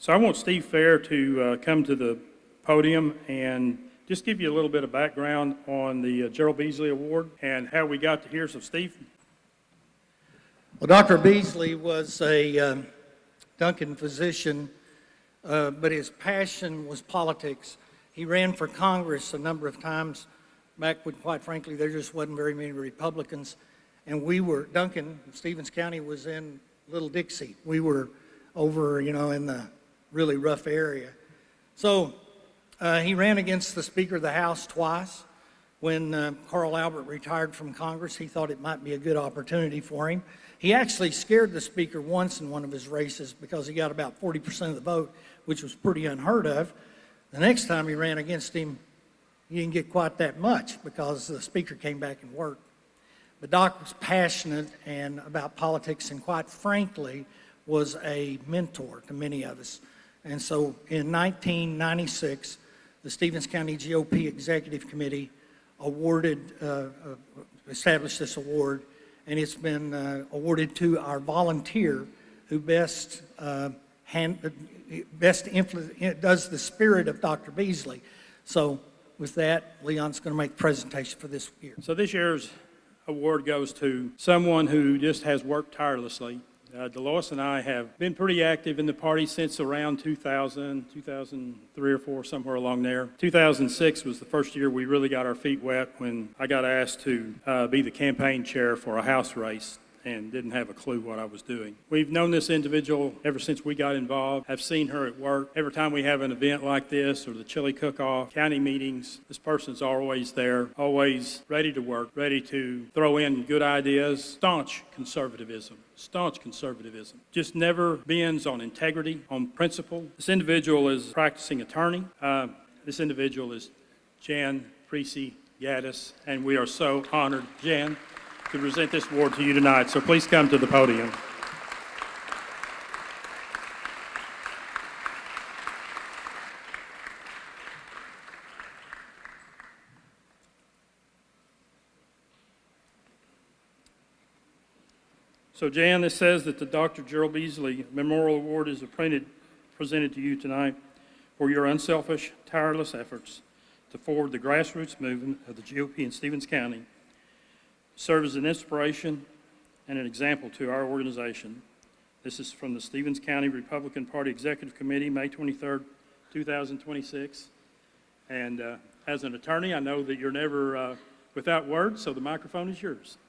So I want Steve Fair to come to the podium and just give you a little bit of background on the Gerald Beasley Award and how we got to here. So Steve. Well, Dr. Beasley was a Duncan physician, but his passion was politics. He ran for Congress a number of times back when, quite frankly, there just wasn't very many Republicans. And Duncan, Stevens County was in Little Dixie. We were over, in the really rough area. So he ran against the Speaker of the House twice. When Carl Albert retired from Congress, he thought it might be a good opportunity for him. He actually scared the Speaker once in one of his races because he got about 40% of the vote, which was pretty unheard of. The next time he ran against him, he didn't get quite that much because the Speaker came back and worked. But Doc was passionate and about politics and, quite frankly, was a mentor to many of us. And so in 1996, the Stevens County GOP Executive Committee established this award, and it's been awarded to our volunteer who best does the spirit of Dr. Beasley. So with that, Leon's going to make the presentation for this year. So this year's award goes to someone who just has worked tirelessly. Dolores and I have been pretty active in the party since around 2000, 2003 or 4, somewhere along there. 2006 was the first year we really got our feet wet when I got asked to be the campaign chair for a House race and didn't have a clue what I was doing. We've known this individual ever since we got involved. I've seen her at work. Every time we have an event like this or the chili cook-off, county meetings, this person's always there, always ready to work, ready to throw in good ideas. Staunch conservatism. Just never bends on integrity, on principle. This individual is a practicing attorney. This individual is Jan Preece Gaddis, and we are so honored, Jan, to present this award to you tonight. So please come to the podium. So Jan, this says that the Dr. Gerald Beasley Memorial Award is presented to you tonight for your unselfish, tireless efforts to forward the grassroots movement of the GOP in Stevens County, serve as an inspiration and an example to our organization. This is from the Stevens County Republican Party Executive Committee, May 23rd, 2026. And as an attorney, I know that you're never without words, so the microphone is yours.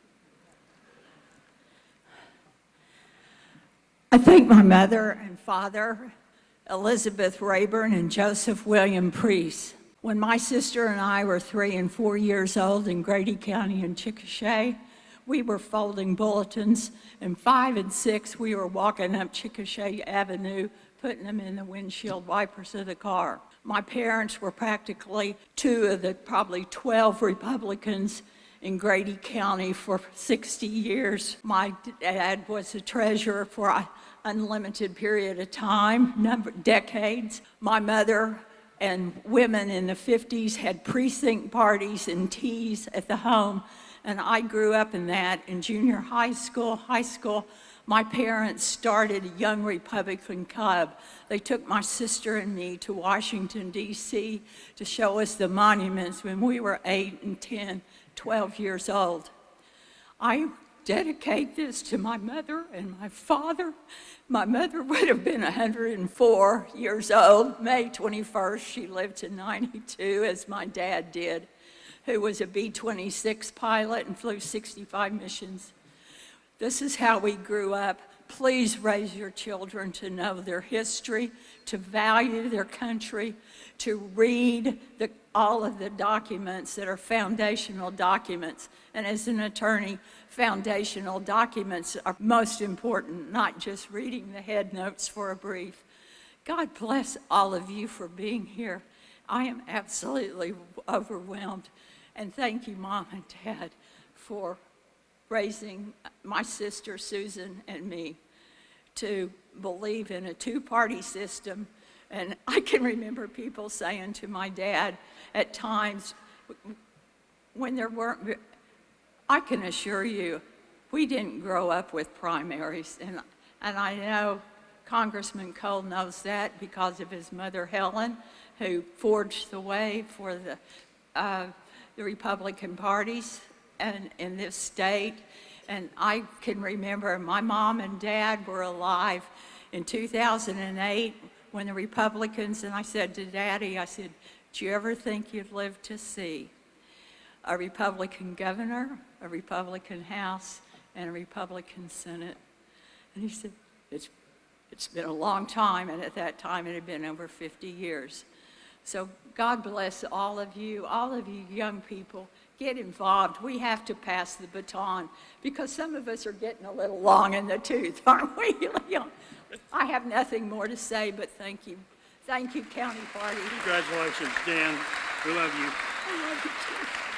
I thank my mother and father, Elizabeth Rayburn and Joseph William Preece. When my sister and I were 3 and 4 years old in Grady County in Chickasha, we were folding bulletins, and 5 and 6, we were walking up Chickasha Avenue, putting them in the windshield wipers of the car. My parents were practically 2 of the probably 12 Republicans in Grady County for 60 years. My dad was a treasurer for an unlimited period of time, decades. My mother and women in the 50s had precinct parties and teas at the home, and I grew up in that. In junior high school, my parents started a Young Republican Club. They took my sister and me to Washington, D.C. to show us the monuments when we were 8 and 10, 12 years old. I dedicate this to my mother and my father. My mother would have been 104 years old. May 21st, she lived to 92, as my dad did, who was a B-26 pilot and flew 65 missions. This is how we grew up. Please raise your children to know their history, to value their country, to read all of the documents that are foundational documents. And as an attorney, foundational documents are most important, not just reading the head notes for a brief. God bless all of you for being here. I am absolutely overwhelmed. And thank you, Mom and Dad, for raising my sister Susan and me to believe in a two-party system. And I can remember people saying to my dad at times when there weren't, I can assure you, we didn't grow up with primaries. And I know Congressman Cole knows that because of his mother Helen, who forged the way for the Republican parties in this state. And I can remember my mom and dad were alive in 2008 when the Republicans, and I said to Daddy, I said, "Do you ever think you'd live to see a Republican governor, a Republican House, and a Republican Senate?" And he said, it's been a long time, and at that time it had been over 50 years. So God bless all of you young people. Get involved. We have to pass the baton because some of us are getting a little long in the tooth, aren't we? I have nothing more to say, but thank you. Thank you, County Party. Congratulations, Jan. We love you. I love you too.